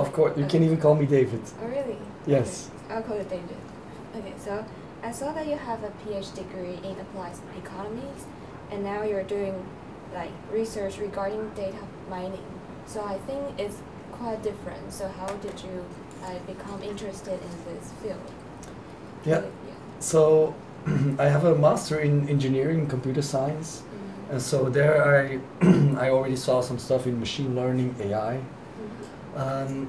Of course, you can even call me David. Oh, really? Yes. Okay. I'll call you David. Okay, so I saw that you have a PhD degree in applied economics, and now you're doing like research regarding data mining. So I think it's quite different. So how did you become interested in this field? Yeah. So I have a master in engineering, computer science, and so there I already saw some stuff in machine learning, AI.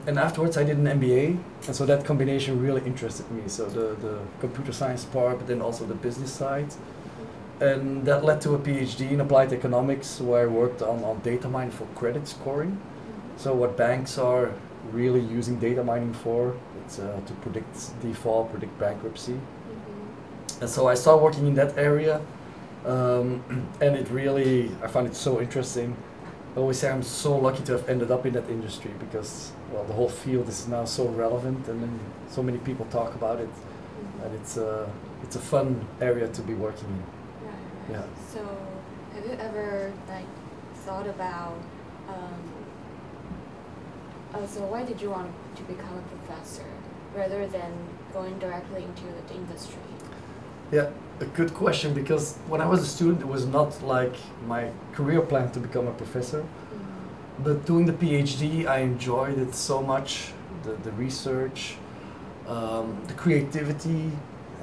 And afterwards I did an MBA, and so that combination really interested me. So the computer science part, but then also the business side. And that led to a PhD in applied economics, where I worked on data mining for credit scoring. So what banks are really using data mining for, it's to predict default, predict bankruptcy. And so I started working in that area, and it really, I found it so interesting. I always say I'm so lucky to have ended up in that industry because, well, the whole field is now so relevant, and then so many people talk about it, and it's a fun area to be working in. Right. Yeah. So, have you ever thought about? So why did you want to become a professor rather than going directly into the industry? Yeah, a good question, because when I was a student, it was not like my career plan to become a professor. But doing the PhD, I enjoyed it so much, the research, the creativity.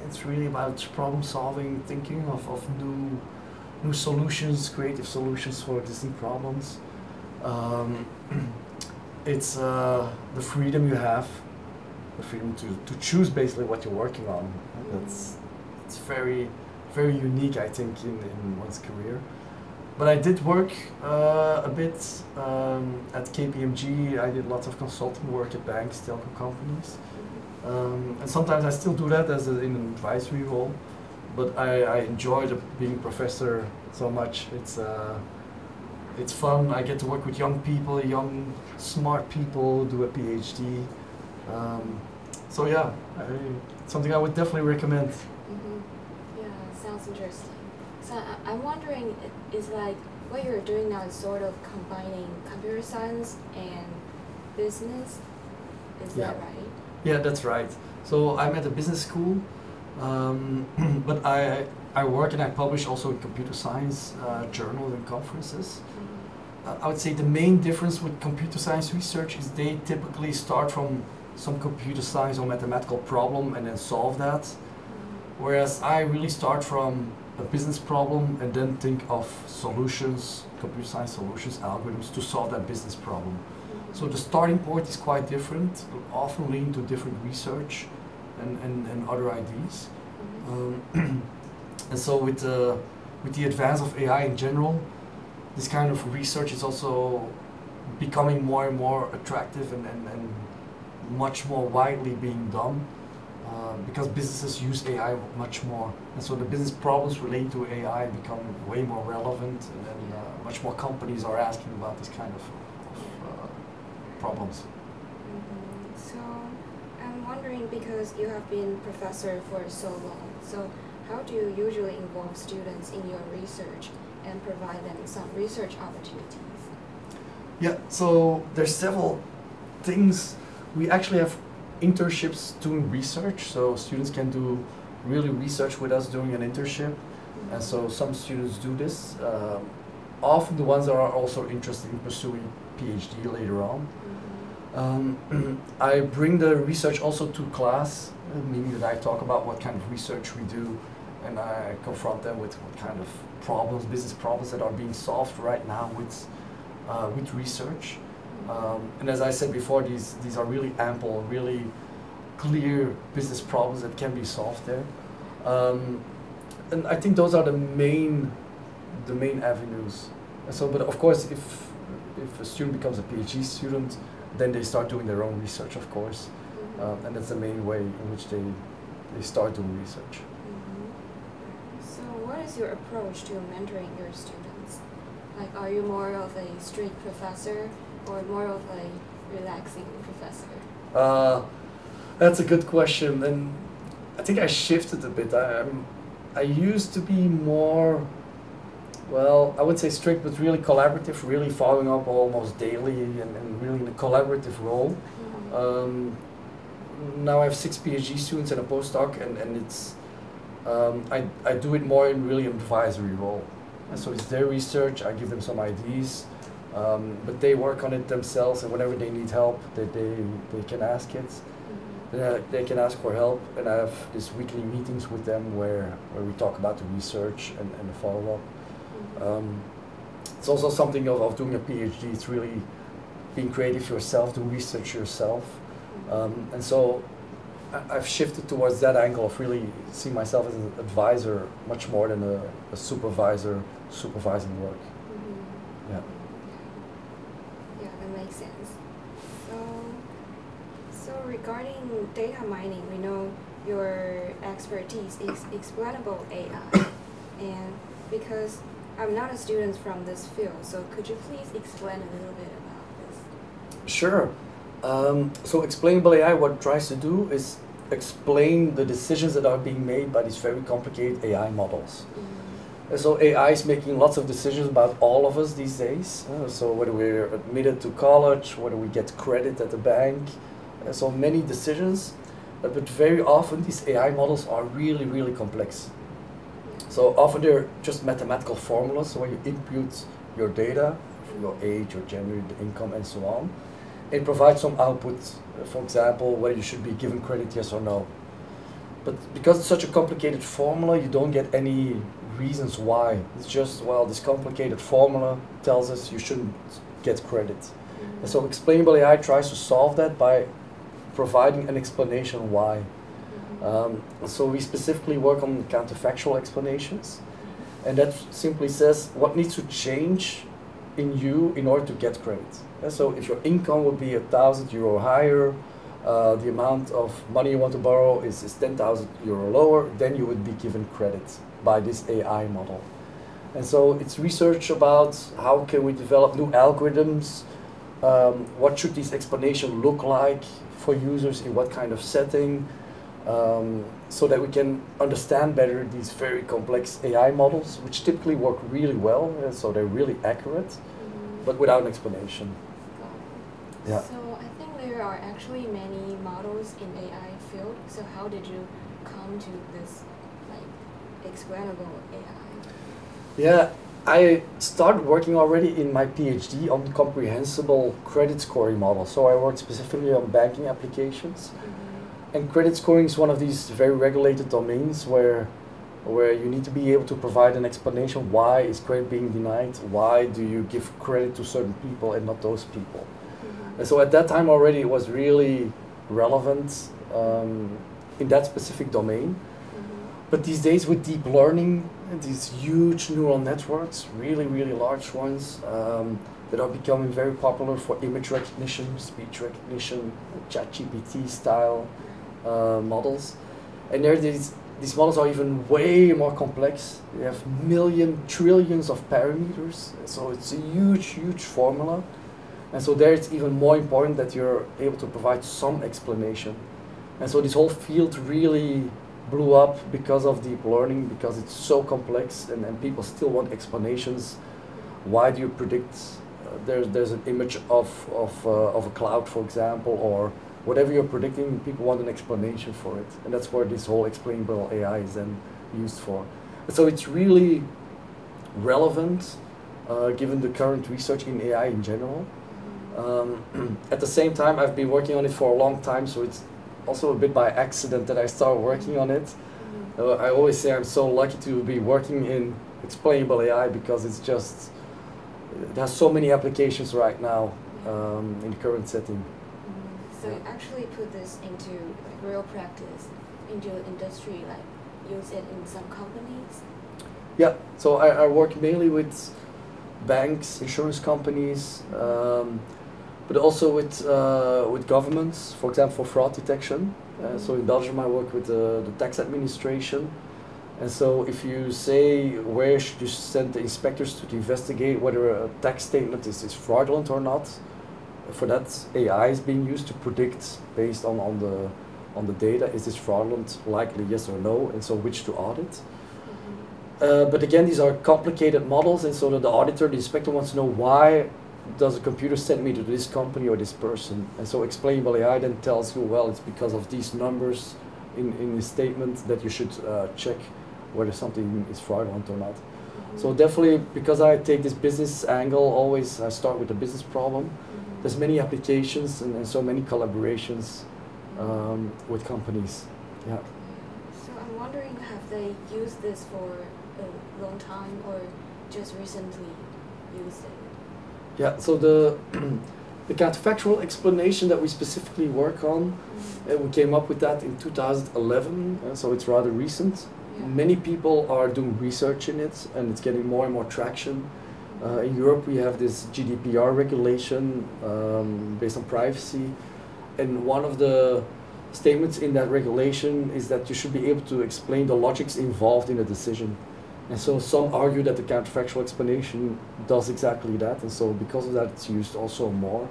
It's really about problem solving, thinking of new solutions, creative solutions for existing problems. It's the freedom you have, the freedom to choose basically what you're working on. It's very, very unique, I think, in one's career. But I did work a bit at KPMG. I did lots of consulting work at banks, telco companies. And sometimes I still do that in an advisory role. But I enjoyed being a professor so much. It's fun. I get to work with young people, young, smart people, do a PhD. So yeah, something I would definitely recommend. Sounds interesting. So I'm wondering, is like what you're doing now is sort of combining computer science and business? Is that right? Yeah, that's right. So I'm at a business school, but I work and I publish also in computer science journals and conferences. I would say the main difference with computer science research is they typically start from some computer science or mathematical problem and then solve that. Whereas I really start from a business problem and then think of solutions, computer science solutions, algorithms to solve that business problem. So the starting point is quite different, often leading to different research and other ideas. And so with the advance of AI in general, this kind of research is also becoming more and more attractive and much more widely being done. Because businesses use AI much more, and so the business problems related to AI become way more relevant, and then much more companies are asking about this kind of problems. So I'm wondering, because you have been professor for so long, so how do you usually involve students in your research and provide them some research opportunities? Yeah, so there's several things. We actually have internships doing research, so students can do really research with us doing an internship, and so some students do this. Often the ones that are also interested in pursuing PhD later on. I bring the research also to class, meaning that I talk about what kind of research we do, and I confront them with what kind of problems, business problems that are being solved right now with research. And as I said before, these are really ample, really clear business problems that can be solved there. And I think those are the main avenues. And so, but of course, if a student becomes a PhD student, then they start doing their own research, of course. And that's the main way in which they start doing research. So what is your approach to mentoring your students? Like, are you more of a strict professor or more of a relaxing professor? That's a good question, and I think I shifted a bit. I used to be more, well, I would say strict, but really collaborative, really following up almost daily and really in a collaborative role. Now I have 6 PhD students and a postdoc, and it's I do it more in really an advisory role. And so it's their research, I give them some ideas, but they work on it themselves, and whenever they need help, they can ask it. They can ask for help, and I have these weekly meetings with them where we talk about the research and the follow-up. It's also something of doing a PhD. It's really being creative yourself, do research yourself. And so I've shifted towards that angle of really seeing myself as an advisor much more than a supervisor supervising work. Yeah. Yeah, that makes sense. So regarding data mining, we know your expertise is explainable AI, and because I'm not a student from this field, so could you please explain a little bit about this? Sure. So explainable AI, what it tries to do is explain the decisions that are being made by these very complicated AI models. And so AI is making lots of decisions about all of us these days. So whether we're admitted to college, whether we get credit at the bank, so many decisions. But very often these AI models are really, really complex. So often they're just mathematical formulas. So when you input your data, your age, your gender, your income, and so on, it provides some output. For example, whether you should be given credit, yes or no. But because it's such a complicated formula, you don't get any reasons why. It's just, well, this complicated formula tells us you shouldn't get credit. And so explainable AI tries to solve that by providing an explanation why. So we specifically work on counterfactual explanations, and that simply says what needs to change in you in order to get credit. And so if your income would be €1,000 higher, the amount of money you want to borrow is €10,000 lower, then you would be given credit by this AI model. And so it's research about how can we develop new algorithms, what should these explanations look like for users in what kind of setting, so that we can understand better these very complex AI models, which typically work really well, so they're really accurate, but without an explanation. Yeah. So I think there are actually many models in AI field. So how did you come to this explainable AI? Yeah, I started working already in my PhD on comprehensible credit scoring models. So I worked specifically on banking applications. And credit scoring is one of these very regulated domains where you need to be able to provide an explanation why is credit being denied, why do you give credit to certain people and not those people. And so at that time already it was really relevant in that specific domain. But these days with deep learning, these huge neural networks, really, really large ones, that are becoming very popular for image recognition, speech recognition, ChatGPT style models. And these models are even way more complex. They have trillions of parameters. So it's a huge, huge formula. And so there it's even more important that you're able to provide some explanation. And so this whole field really blew up because of deep learning, because it's so complex and people still want explanations. Why do you predict there's an image of a cloud, for example, or whatever you're predicting, people want an explanation for it. And that's where this whole explainable AI is then used for. So it's really relevant given the current research in AI in general. At the same time, I've been working on it for a long time, so it's also a bit by accident that I started working on it. I always say I'm so lucky to be working in explainable AI because it has so many applications right now in the current setting. So you actually put this into real practice, into industry, use it in some companies? Yeah, so I work mainly with banks, insurance companies, but also with governments, for example, for fraud detection. So in Belgium I work with the tax administration. And so if you say where should you send the inspectors to investigate whether a tax statement is fraudulent or not, for that AI is being used to predict based on the data, is this fraudulent, likely yes or no, and so which to audit. But again, these are complicated models, and so that the auditor, the inspector wants to know why does a computer send me to this company or this person? And so explainable AI then tells you, well, it's because of these numbers in the statement that you should check whether something is fraudulent or not. So definitely, because I take this business angle, always I start with a business problem. There's many applications and so many collaborations with companies. Yeah. So I'm wondering, have they used this for a long time or just recently used it? Yeah, so the counterfactual explanation that we specifically work on, we came up with that in 2011, so it's rather recent. Yeah. Many people are doing research in it, and it's getting more and more traction. In Europe, we have this GDPR regulation based on privacy, and one of the statements in that regulation is that you should be able to explain the logics involved in a decision. And so some argue that the counterfactual explanation does exactly that, and so because of that it's used also more.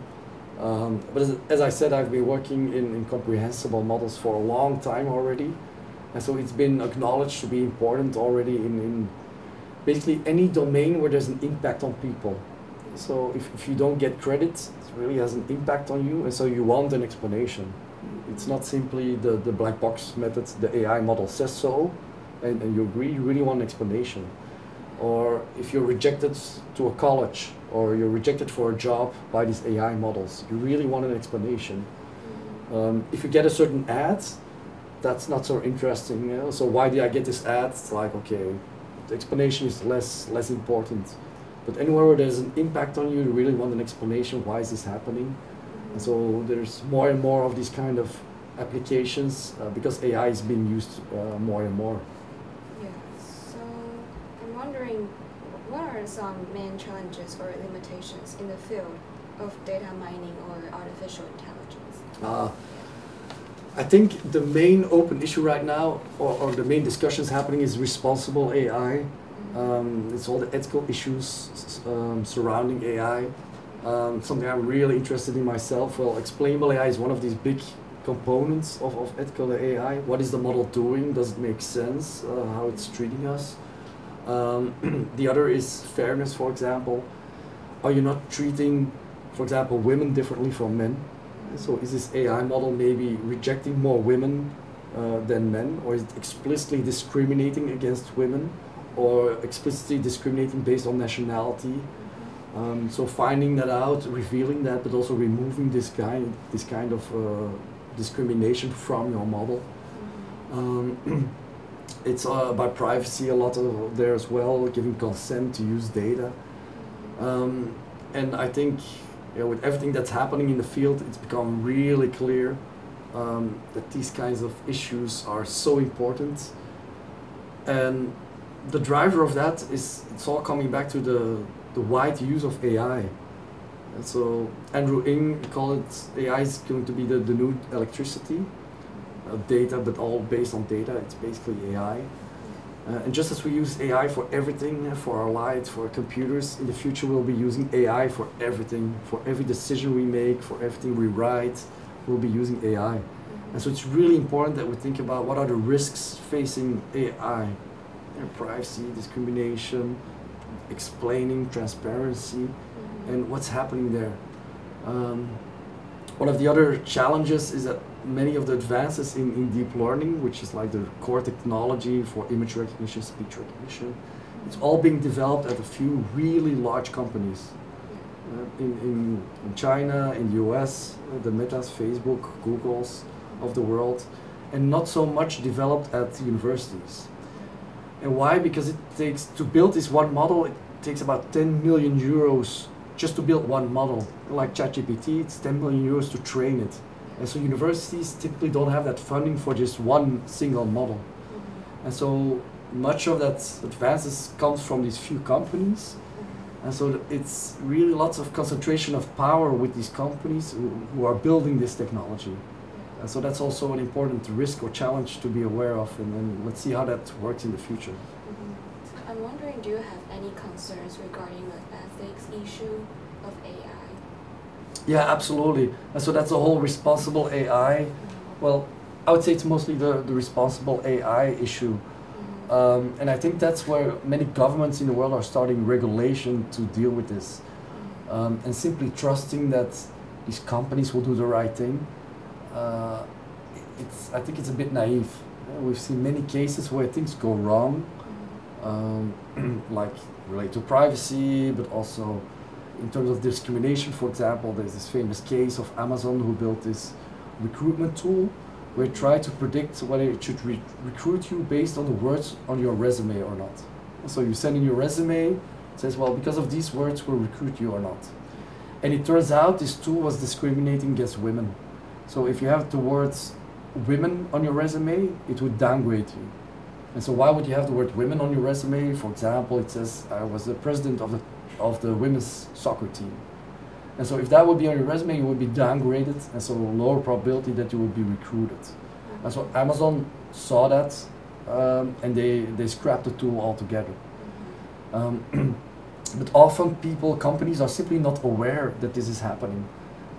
But as I said, I've been working in comprehensible models for a long time already, and so it's been acknowledged to be important already in basically any domain where there's an impact on people. So if you don't get credit, it really has an impact on you, and so you want an explanation. It's not simply the black box method, the AI model says so, and you agree, you really want an explanation. Or if you're rejected to a college, or you're rejected for a job by these AI models, you really want an explanation. If you get a certain ad, that's not so interesting. You know? So why did I get this ad? It's like, okay, the explanation is less important. But anywhere where there's an impact on you, you really want an explanation, why is this happening? And so there's more and more of these kind of applications because AI is being used more and more. Yeah, so I'm wondering, what are some main challenges or limitations in the field of data mining or artificial intelligence? I think the main open issue right now, or the main discussions happening, is responsible AI. It's all the ethical issues surrounding AI. Something I'm really interested in myself. Well, explainable AI is one of these big components of ethical AI. What is the model doing? Does it make sense? How it's treating us? The other is fairness, for example. Are you not treating, for example, women differently from men? So is this AI model maybe rejecting more women than men? Or is it explicitly discriminating against women? Or explicitly discriminating based on nationality? So finding that out, revealing that, but also removing this kind of discrimination from your model. It's about privacy a lot there as well, giving consent to use data. And I think with everything that's happening in the field, it's become really clear that these kinds of issues are so important. And the driver of that is, it's all coming back to the wide use of AI. And so Andrew Ng called it, AI is going to be the new electricity, data, but all based on data. It's basically AI. And just as we use AI for everything, for our lights, for our computers, in the future we'll be using AI for everything. For every decision we make, for everything we write, we'll be using AI. And so it's really important that we think about what are the risks facing AI. Privacy, discrimination, explaining, transparency, and what's happening there. One of the other challenges is that many of the advances in deep learning, which is like the core technology for image recognition, speech recognition, it's all being developed at a few really large companies. In China, in the US, the Metas, Facebook, Googles of the world, and not so much developed at universities. And why? Because it takes, to build this one model, it takes about 10 million euros just to build one model. Like ChatGPT, it's 10 million euros to train it. And so universities typically don't have that funding for just one single model. And so much of that advances comes from these few companies. And so it's really lots of concentration of power with these companies who are building this technology. And so that's also an important risk or challenge to be aware of, and then let's see how that works in the future. I'm wondering, do you have any concerns regarding the ethics issue of AI? Yeah, absolutely. And so that's the whole responsible AI. Well, I would say it's mostly the responsible AI issue. And I think that's where many governments in the world are starting regulation to deal with this. and simply trusting that these companies will do the right thing. I think it's a bit naive. We've seen many cases where things go wrong, like related to privacy, but also in terms of discrimination. For example, there's this famous case of Amazon who built this recruitment tool where it tried to predict whether it should recruit you based on the words on your resume or not. So you send in your resume, it says, well, because of these words we'll recruit you or not. And it turns out this tool was discriminating against women. So if you have the words women on your resume, it would downgrade you. And so why would you have the word women on your resume? For example, it says I was the president of the women's soccer team. And so if that would be on your resume, you would be downgraded, and so lower probability that you would be recruited. And so Amazon saw that, and they scrapped the tool altogether. But often companies are simply not aware that this is happening.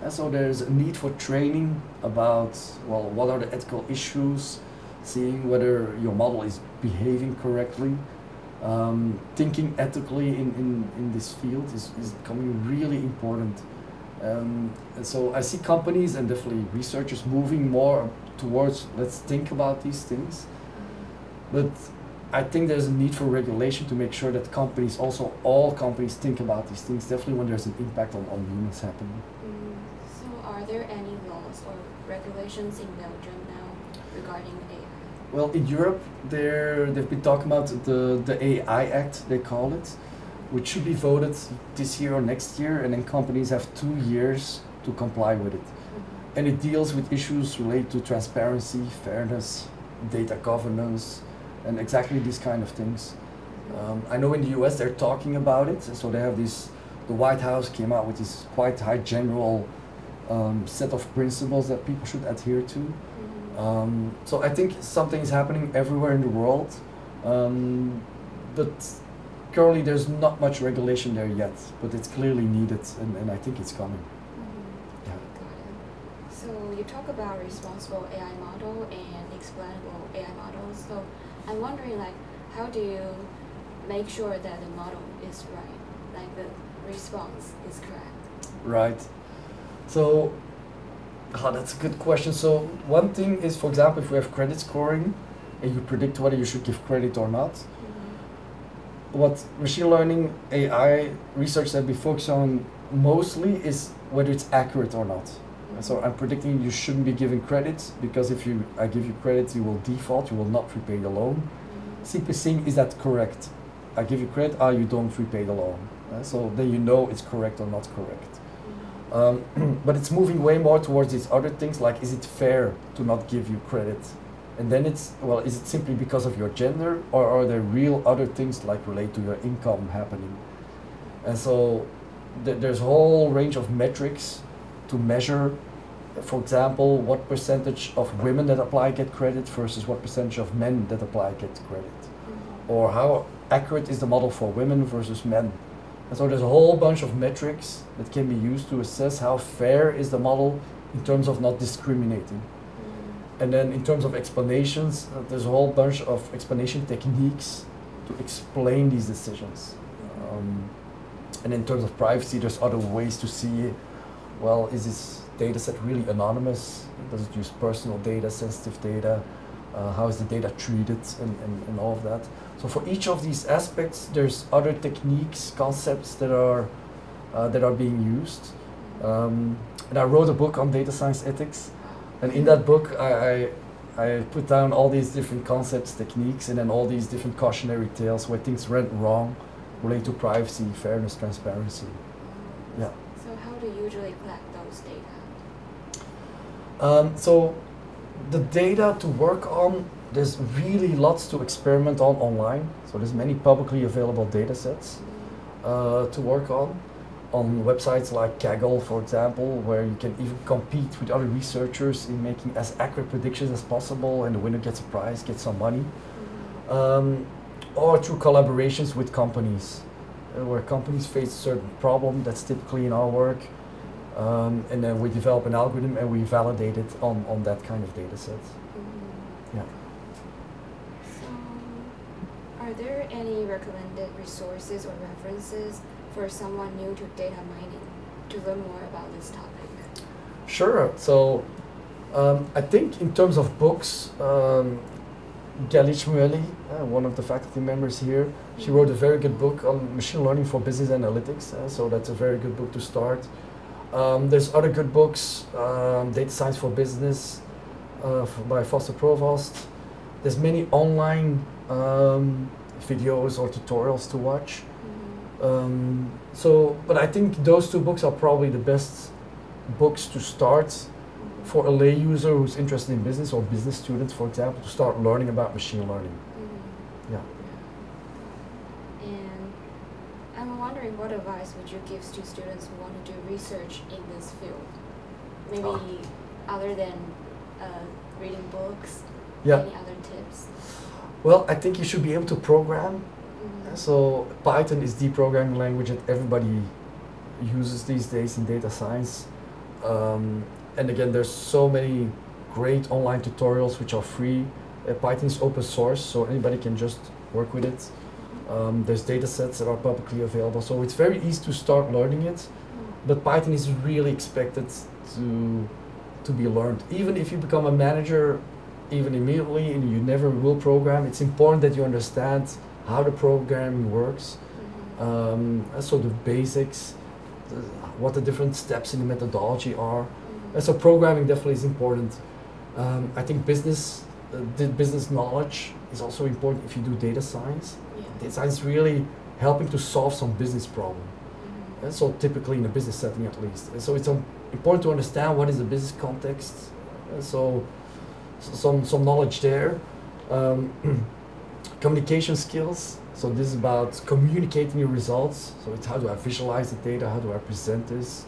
And so there's a need for training about, well, what are the ethical issues, seeing whether your model is behaving correctly. Thinking ethically in this field is becoming really important. And so I see companies and definitely researchers moving more towards let's think about these things. But I think there's a need for regulation to make sure that companies, also all companies, think about these things, definitely when there's an impact on humans happening. So are there any laws or regulations in Belgium now regarding AI? Well, in Europe, they've been talking about the AI Act, they call it, which should be voted this year or next year, and then companies have 2 years to comply with it. And it deals with issues related to transparency, fairness, data governance, and exactly these kind of things. I know in the US they're talking about it, and so they have the White House came out with this quite high general set of principles that people should adhere to. So I think something is happening everywhere in the world, but currently there's not much regulation there yet, but it's clearly needed, and I think it's coming. Yeah. Got it. So you talk about responsible AI model and explainable AI models. So I'm wondering, like, how do you make sure that the model is right, like the response is correct? Right. So. That's a good question. So one thing is, for example, if we have credit scoring and you predict whether you should give credit or not, what machine learning AI research that we focus on mostly is whether it's accurate or not. So I'm predicting you shouldn't be giving credit because if I give you credit, you will default, you will not repay the loan. Simply saying, is that correct? I give you credit, you don't repay the loan. So then you know it's correct or not correct. But it's moving way more towards these other things, like is it fair to not give you credit? And then it's, well, is it simply because of your gender, or are there real other things like relate to your income happening? And so there's a whole range of metrics to measure, for example, what percentage of women that apply get credit versus what percentage of men that apply get credit. Or how accurate is the model for women versus men. And so there's a whole bunch of metrics that can be used to assess how fair is the model in terms of not discriminating. And then in terms of explanations, there's a whole bunch of explanation techniques to explain these decisions. And in terms of privacy, there's other ways to see, well, is this data set really anonymous? Does it use personal data, sensitive data? How is the data treated, and all of that. So for each of these aspects, there's other techniques, concepts that are being used. And I wrote a book on data science ethics, and in that book I put down all these different concepts, techniques, and then all these different cautionary tales where things went wrong related to privacy, fairness, transparency. Yeah. So how do you usually collect those data? So the data to work on, there's really lots to experiment online. So there's many publicly available data sets to work on websites like Kaggle, for example, where you can even compete with other researchers in making as accurate predictions as possible, and the winner gets a prize, gets some money. Or through collaborations with companies, where companies face a certain problem that's typically in our work. And then we develop an algorithm and we validate it on that kind of data set. Yeah. So, are there any recommended resources or references for someone new to data mining to learn more about this topic? Sure. So I think in terms of books, Galich Mueli, one of the faculty members here, she wrote a very good book on machine learning for business analytics. So that's a very good book to start. There's other good books, Data Science for Business by Foster Provost. There's many online videos or tutorials to watch. But I think those two books are probably the best books to start for a lay user who's interested in business, or business students, for example, to start learning about machine learning. Yeah. And I'm wondering, what advice would you give to students who want to do research in this field? Maybe other than reading books, any other tips? Well, I think you should be able to program. So Python is the programming language that everybody uses these days in data science. And again, there's so many great online tutorials which are free. Python is open source, so anybody can just work with it. There's data sets that are publicly available, so it's very easy to start learning it. But Python is really expected to be learned. Even if you become a manager, even immediately, and you never will program, it's important that you understand how the programming works. So the basics, what the different steps in the methodology are. So programming definitely is important. I think business knowledge is also important if you do data science. Data science is really helping to solve some business problem. And so typically in a business setting at least. And so it's important to understand what is the business context. So some knowledge there. Communication skills. So this is about communicating your results. So it's how do I visualize the data, how do I present this.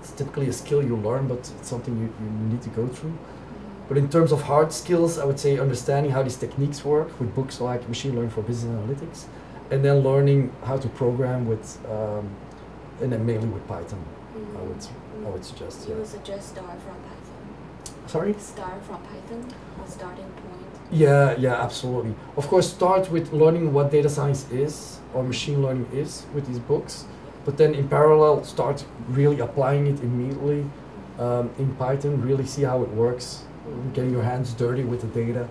It's typically a skill you learn, but it's something you need to go through. But in terms of hard skills, I would say understanding how these techniques work with books like Machine Learning for Business Analytics, and then learning how to program with, and then mainly with Python. I would suggest. You would suggest start from Python. Sorry? Start from Python, a starting point. Yeah, absolutely. Of course, start with learning what data science is or machine learning is with these books, but then in parallel start really applying it immediately in Python, really see how it works, getting your hands dirty with the data.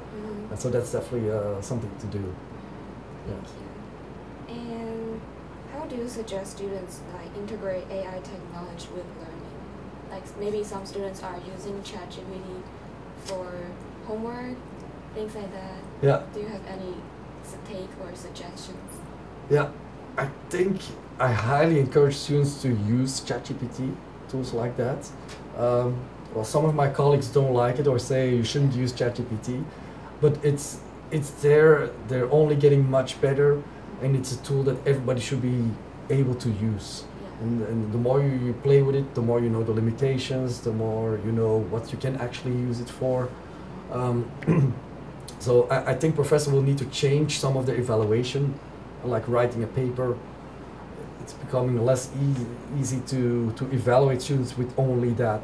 And so that's definitely something to do. Thank you. And how do you suggest students integrate AI technology with learning? Like maybe some students are using ChatGPT for homework, things like that. Yeah. Do you have any take or suggestions? Yeah, I think I highly encourage students to use ChatGPT, tools like that. Well, some of my colleagues don't like it or say you shouldn't use ChatGPT, but it's there. They're only getting much better, and it's a tool that everybody should be able to use. And the more you play with it, the more you know the limitations, the more you know what you can actually use it for. So I think professors will need to change some of their evaluation, like writing a paper. It's becoming less easy to evaluate students with only that.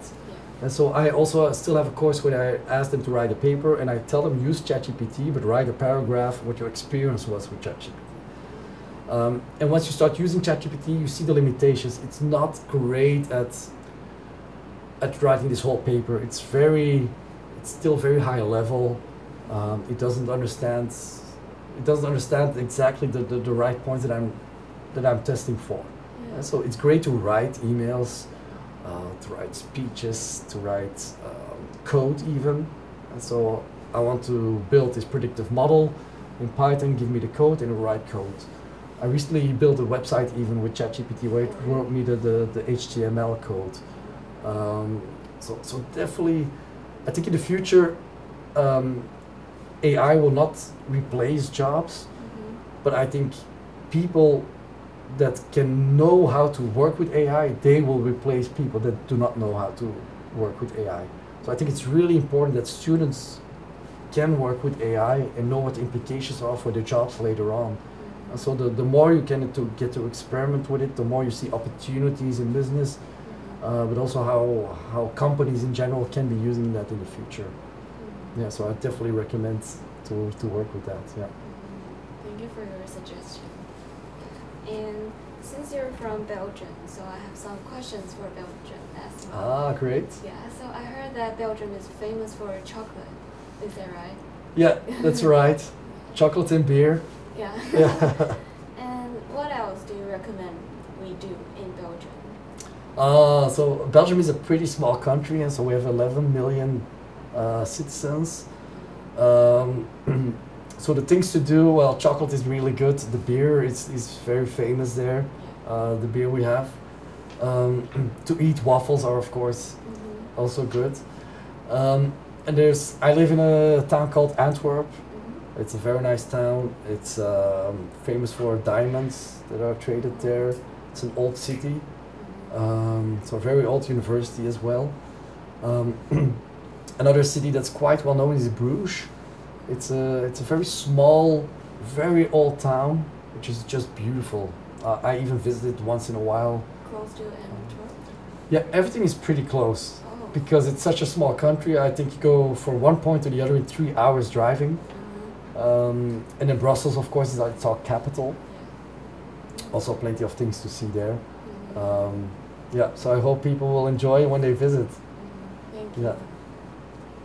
And so I also still have a course where I ask them to write a paper, and I tell them use ChatGPT, but write a paragraph what your experience was with ChatGPT. And once you start using ChatGPT, you see the limitations. It's not great at writing this whole paper. It's still very high level. It doesn't understand exactly the right points that I'm testing for. So it's great to write emails, to write speeches, to write code even. And so I want to build this predictive model in Python, give me the code, and write code. I recently built a website even with ChatGPT where it wrote me the HTML code. So definitely, I think in the future, AI will not replace jobs, but I think people that can know how to work with AI, they will replace people that do not know how to work with AI. So I think it's really important that students can work with AI and know what the implications are for their jobs later on. And so the more you can get to experiment with it, the more you see opportunities in business, but also how companies in general can be using that in the future. Yeah, so I definitely recommend to work with that. Yeah. Thank you for your suggestion. And since you're from Belgium, so I have some questions for Belgium as well. Ah, great. Yeah, so I heard that Belgium is famous for chocolate. Is that right? Yeah, that's right. Chocolate and beer. Yeah. Yeah. And what else do you recommend we do in Belgium? So Belgium is a pretty small country, and so we have 11 million citizens. So the things to do, well, chocolate is really good. The beer is very famous there. The beer we have. To eat waffles are of course also good. And I live in a town called Antwerp. It's a very nice town. It's famous for diamonds that are traded there. It's an old city. So a very old university as well. Another city that's quite well known is Bruges. It's a very small, very old town, which is just beautiful. I even visit it once in a while. Close to Antwerp? Yeah, everything is pretty close. Oh. Because it's such a small country. I think you go from one point to the other in 3 hours driving. And then Brussels, of course, is our capital. Also plenty of things to see there. Yeah, so I hope people will enjoy when they visit. Thank you. Yeah.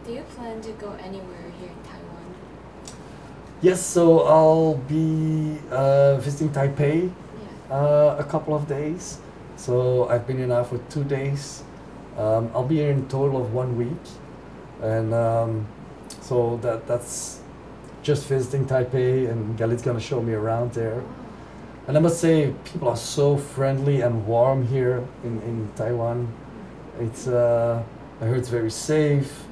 Do you plan to go anywhere here in Taiwan? Yes, so I'll be visiting Taipei a couple of days. So I've been here now for 2 days. I'll be here in a total of 1 week. And so that's just visiting Taipei, and Galit's gonna show me around there. And I must say, people are so friendly and warm here in Taiwan. It's I heard it's very safe.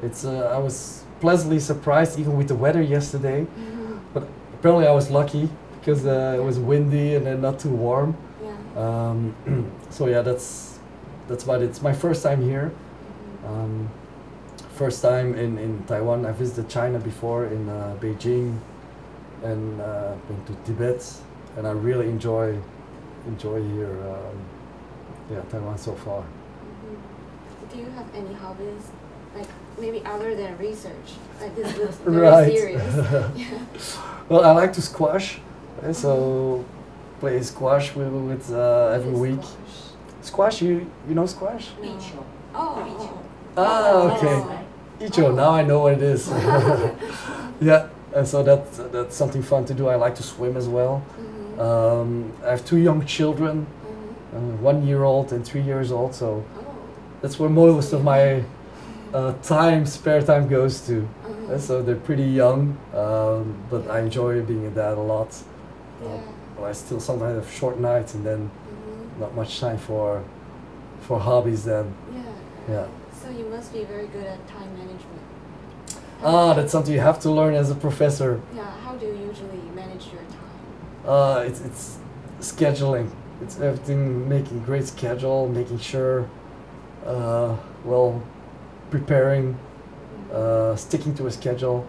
I was pleasantly surprised even with the weather yesterday. But apparently I was lucky because it was windy and then not too warm. So yeah, that's about it. It's my first time here. First time in Taiwan. I visited China before in Beijing, and been to Tibet, and I really enjoy here. Taiwan so far. Do you have any hobbies, like maybe other than research? Like this looks very Right. serious. Yeah. Well, I like to squash, so play squash with every week. Squash, you know squash? No. Oh. Ah, okay. Icho, now I know what it is. Yeah, and so that's something fun to do. I like to swim as well. I have 2 young children, 1 year old and 3 years old, so that's where most of my spare time goes to. So they're pretty young, but I enjoy being a dad a lot. I still sometimes have short nights and then not much time for hobbies then. Yeah. So you must be very good at time management. That's something you have to learn as a professor. Yeah, how do you usually manage your time? It's scheduling. It's everything, making a great schedule, making sure, preparing, sticking to a schedule.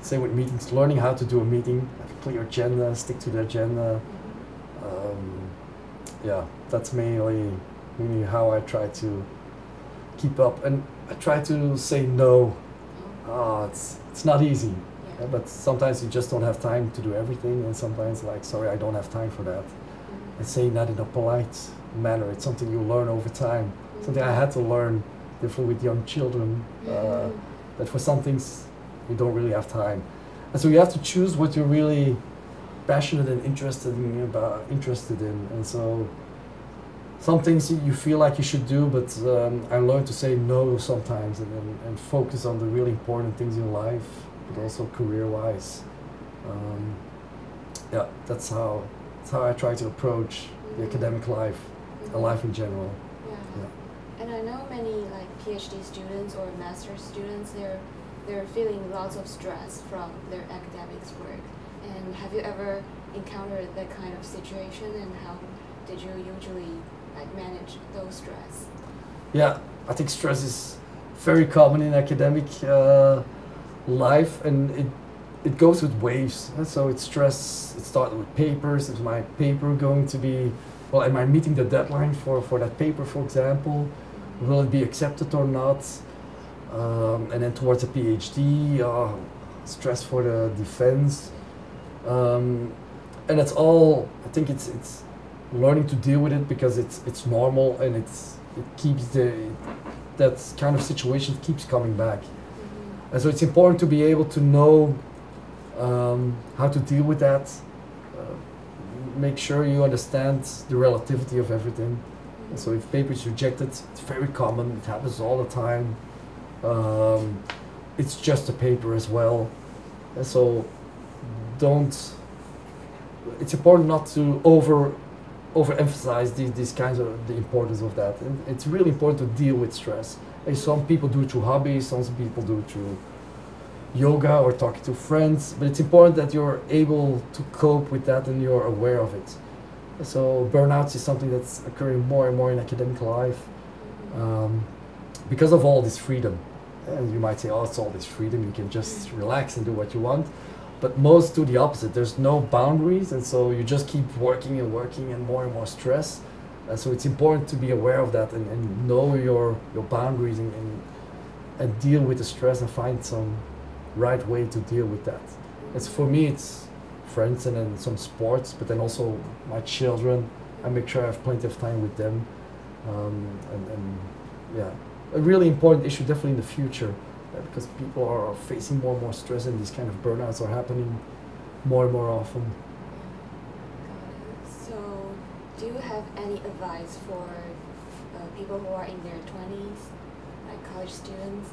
Same with meetings, learning how to do a meeting, have a clear agenda, stick to the agenda. Yeah, that's mainly how I try to keep up, and I try to say no. It's not easy, but sometimes you just don't have time to do everything, and sometimes like, sorry, I don't have time for that. And saying that in a polite manner, it's something you learn over time. Something I had to learn different with young children, that for some things you don't really have time. And so you have to choose what you're really passionate and interested in. And so some things you feel like you should do, but I learned to say no sometimes and focus on the really important things in life, but also career-wise. Yeah, that's how I try to approach the academic life, life in general. Yeah. And I know many like PhD students or master's students, they're feeling lots of stress from their academics work. And have you ever encountered that kind of situation, and how did you usually manage those stress? Yeah, I think stress is very common in academic life, and it goes with waves. So it's stress. It started with papers. Is my paper going to be, well, am I meeting the deadline for that paper, for example? Will it be accepted or not? And then towards a PhD, stress for the defense. And and it's all, I think it's learning to deal with it, because it's normal, and it keeps that kind of situation keeps coming back. And so it's important to be able to know how to deal with that. Make sure you understand the relativity of everything. And so if paper is rejected, it's very common, it happens all the time. It's just a paper as well. And so it's important not to overemphasize these kinds of the importance of that. And it's really important to deal with stress. And some people do it through hobbies, some people do it through yoga or talking to friends, but it's important that you're able to cope with that and you're aware of it. So burnout is something that's occurring more and more in academic life because of all this freedom. And you might say, oh, it's all this freedom, you can just relax and do what you want. But most do the opposite. There's no boundaries, and so you just keep working and working and more stress. So it's important to be aware of that and know your boundaries and deal with the stress and find some right way to deal with that. As for me, it's friends and then some sports, but then also my children. I make sure I have plenty of time with them. And yeah, a really important issue definitely in the future, because people are facing more and more stress, and these kind of burnouts are happening more and more often. So, do you have any advice for people who are in their 20s, like college students?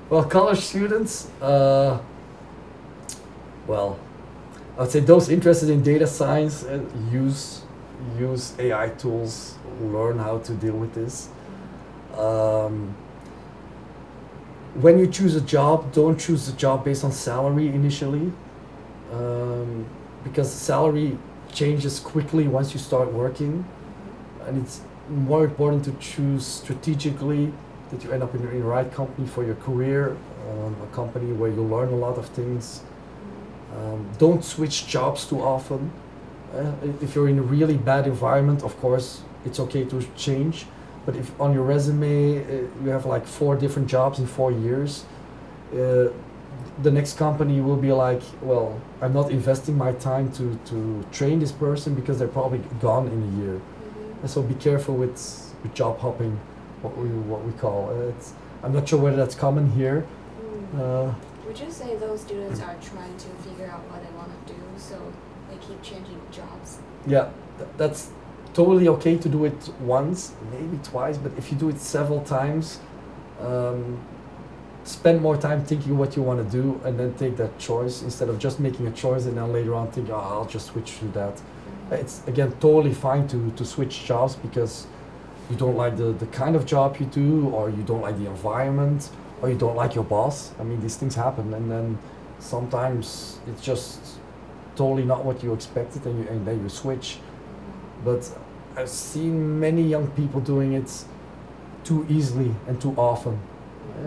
Well, college students, well, I would say those interested in data science use AI tools, learn how to deal with this. When you choose a job, don't choose a job based on salary initially, because salary changes quickly once you start working, and it's more important to choose strategically, that you end up in the right company for your career, a company where you learn a lot of things. Don't switch jobs too often. If you're in a really bad environment, of course, it's okay to change. But if on your resume you have like 4 different jobs in 4 years, the next company will be like, well, I'm not investing my time to train this person because they're probably gone in a year. And so be careful with job hopping, what we call. I'm not sure whether that's common here. Would you say those students are trying to figure out what they want to do, so they keep changing jobs? Yeah, that's totally okay to do it once, maybe twice, but if you do it several times, spend more time thinking what you want to do and then take that choice, instead of just making a choice and then later on think, oh, I'll just switch to that. It's, again, totally fine to switch jobs because you don't like the kind of job you do, or you don't like the environment, or you don't like your boss. I mean, these things happen, and then sometimes it's just totally not what you expected, and then you switch. But I've seen many young people doing it too easily and too often,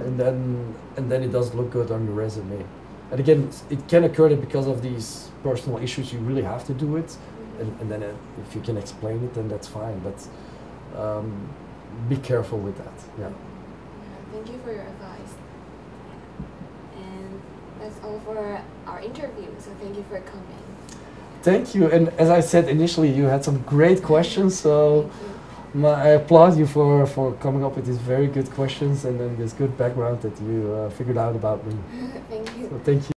and then it doesn't look good on your resume. And again, it can occur that because of these personal issues you really have to do it, and then if you can explain it, then that's fine. But be careful with that. Yeah. Thank you for your advice. And that's all for our interview. So thank you for coming. Thank you. And as I said initially, you had some great questions. So I applaud you for coming up with these very good questions and then this good background that you figured out about me. Thank you. So thank you.